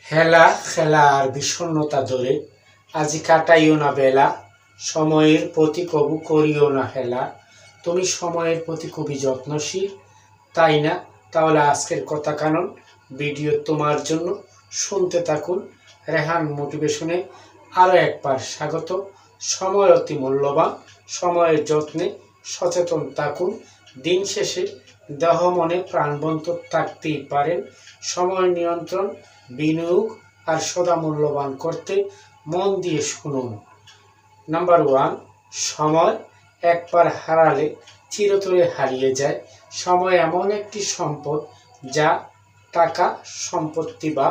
হেলা খেলা আর বিষণ্ণতা ধরে আজি কাটাইও না বেলা, সময়ের প্রতি কবু করিও না হেলা। তুমি সময়ের প্রতি খুবই যত্নশীল, তাই না? তাহলে আজকের কথা কানন ভিডিও তোমার জন্য, শুনতে থাকুন। রেহান মোটিভেশনে আরও একবার স্বাগত। সময় অতি মূল্যবান, সময়ের যত্নে সচেতন থাকুন। দিন শেষে দেহ মনে প্রাণবন্ত থাকতেই পারেন। সময় নিয়ন্ত্রণ, বিনিয়োগ আর সদা মূল্যবান করতে মন দিয়ে শুনুন। নাম্বার 1, সময় একবার হারালে চিরতরে হারিয়ে যায়। সময় এমন একটি সম্পদ যা টাকা, সম্পত্তি বা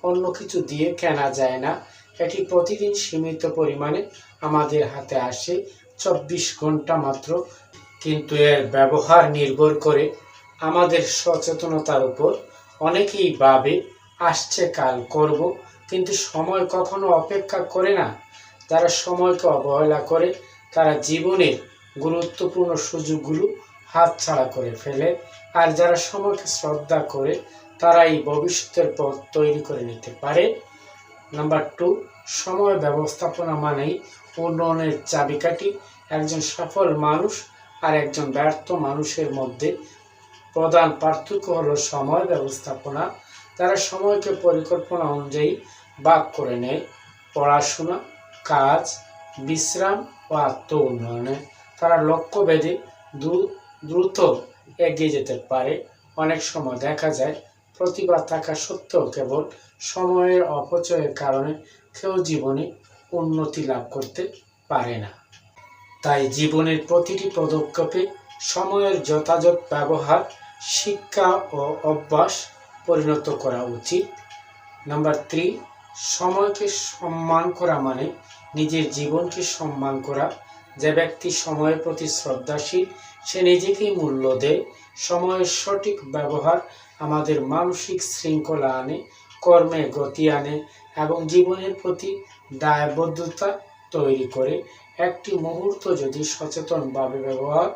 অন্য কিছু দিয়ে কেনা যায় না। এটি প্রতিদিন সীমিত পরিমাণে আমাদের হাতে আসে, 24 ঘন্টা মাত্র। কিন্তু এর ব্যবহার নির্ভর করে আমাদের সচেতনতার উপর। অনেকেই ভাবে আসছে কাল করব, কিন্তু সময় কখনো অপেক্ষা করে না। যারা সময়কে অবহেলা করে তারা জীবনের গুরুত্বপূর্ণ সুযোগগুলো হাতছাড়া করে ফেলে, আর যারা সময়কে শ্রদ্ধা করে তারা এই ভবিষ্যতের পথ তৈরি করে নিতে পারে। নাম্বার 2, সময় ব্যবস্থাপনা মানেই উন্নয়নের চাবিকাঠি। একজন সফল মানুষ আর একজন ব্যর্থ মানুষের মধ্যে প্রধান পার্থক্য হলো সময় ব্যবস্থাপনা। তারা সময়কে পরিকল্পনা অনুযায়ী ভাগ করে নেয়, পড়াশোনা, কাজ, বিশ্রাম ও আত্ম উন্নয়নে তারা লক্ষ্য ভেদে দ্রুত এগিয়ে যেতে পারে। অনেক সময় দেখা যায় প্রতিভা থাকা সত্ত্বেও কেবল সময়ের অপচয়ের কারণে কেউ জীবনে উন্নতি লাভ করতে পারে না। তাই জীবনের প্রতিটি পদক্ষেপে সময়ের যথাযথ ব্যবহার, শিক্ষা ও অভ্যাস পরিণত করা উচিত। নাম্বার 3, সময়কে সম্মান করা মানে নিজের জীবনকে সম্মান করা। যে ব্যক্তি সময়ের প্রতি শ্রদ্ধাশীল সে নিজেকেই মূল্য দেয়। সময়ের সঠিক ব্যবহার আমাদের মানসিক শৃঙ্খলা আনে, কর্মে গতি আনে এবং জীবনের প্রতি দায়বদ্ধতা তৈরি করে। একটি মুহূর্ত যদি সচেতনভাবে ব্যবহার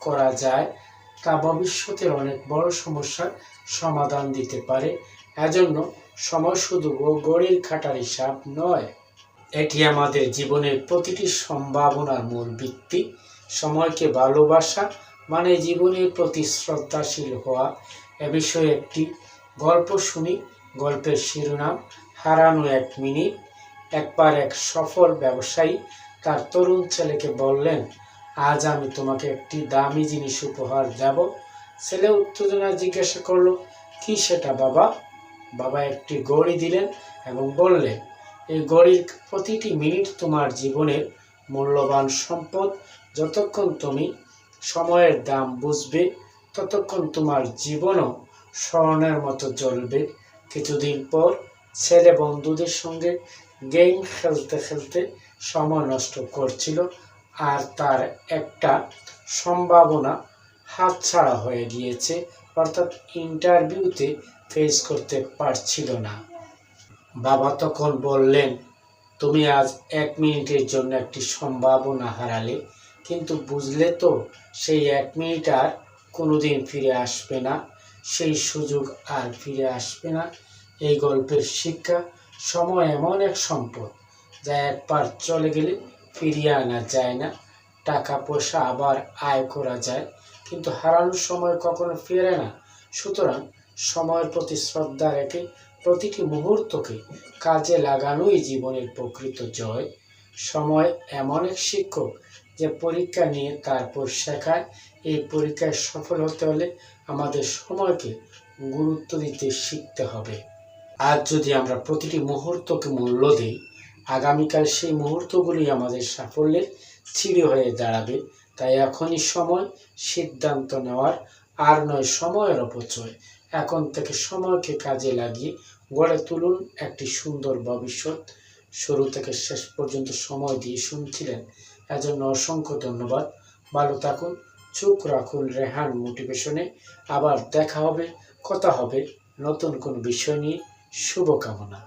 করা যায় তা ভবিষ্যতের অনেক বড় সমস্যার সমাধান দিতে পারে। এজন্য সময় শুধু ঘড়ির কাঁটার হিসাব নয়, এটি আমাদের জীবনের প্রতিটি সম্ভাবনার মূল ভিত্তি। সময়কে ভালোবাসা মানে জীবনের প্রতি শ্রদ্ধাশীল হওয়া। এ বিষয়ে একটি গল্প শুনি। গল্পের শিরোনাম হারানো 1 মিনিট। একবার এক সফল ব্যবসায়ী তার তরুণ ছেলেকে বললেন, আজ আমি তোমাকে একটি দামি জিনিস উপহার দেব। ছেলে উত্তেজনায় জিজ্ঞাসা করলো, কি সেটা বাবা? বাবা একটি ঘড়ি দিলেন এবং বললেন, এই ঘড়ির প্রতিটি মিনিট তোমার জীবনের মূল্যবান সম্পদ। যতক্ষণ তুমি সময়ের দাম বুঝবে ততক্ষণ তোমার জীবনও স্বর্ণের মতো জ্বলবে। কিছুদিন পর ছেলে বন্ধুদের সঙ্গে গেম খেলতে খেলতে সময় নষ্ট করছিল, আর তার একটা সম্ভাবনা হাতছাড়া হয়ে গিয়েছে, অর্থাৎ ইন্টারভিউতে ফেস করতে পারছিল না। বাবা তখন বললেন, তুমি আজ 1 মিনিটের জন্য একটি সম্ভাবনা হারালে, কিন্তু বুঝলে তো সেই 1 মিনিট আর কোনোদিন ফিরে আসবে না। সেই সুযোগ আর ফিরে আসবে না। এই গল্পের শিক্ষা, সময় এমন এক সম্পদ যা একবার চলে গেলে ফিরিয়ে আনা যায় না। টাকা পয়সা আবার আয় করা যায়, কিন্তু হারানোর সময় কখনো ফেরে না। সুতরাং সময়ের প্রতি শ্রদ্ধা রেখে প্রতিটি মুহূর্তকে কাজে লাগানোই জীবনের প্রকৃত জয়। সময় এমন এক শিক্ষক যে পরীক্ষা নিয়ে তারপর শেখায়। এই পরীক্ষায় সফল হতে হলে আমাদের সময়কে গুরুত্ব দিতে শিখতে হবে। আজ যদি আমরা প্রতিটি মুহূর্তকে মূল্য দিই, আগামীকাল সেই মুহূর্তগুলি আমাদের সাফল্যের সিঁড়ি হয়ে দাঁড়াবে। তাই এখনই সময় সিদ্ধান্ত নেওয়ার, আর নয় সময়ের অপচয়। এখন থেকে সময়কে কাজে লাগিয়ে গড়ে তুলুন একটি সুন্দর ভবিষ্যৎ। শুরু থেকে শেষ পর্যন্ত সময় দিয়ে শুনছিলেন, এজন্য অসংখ্য ধন্যবাদ। ভালো থাকুন, চোখ রাখুন রেহান মোটিভেশনে। আবার দেখা হবে, কথা হবে নতুন কোন বিষয় নিয়ে। শুভকামনা।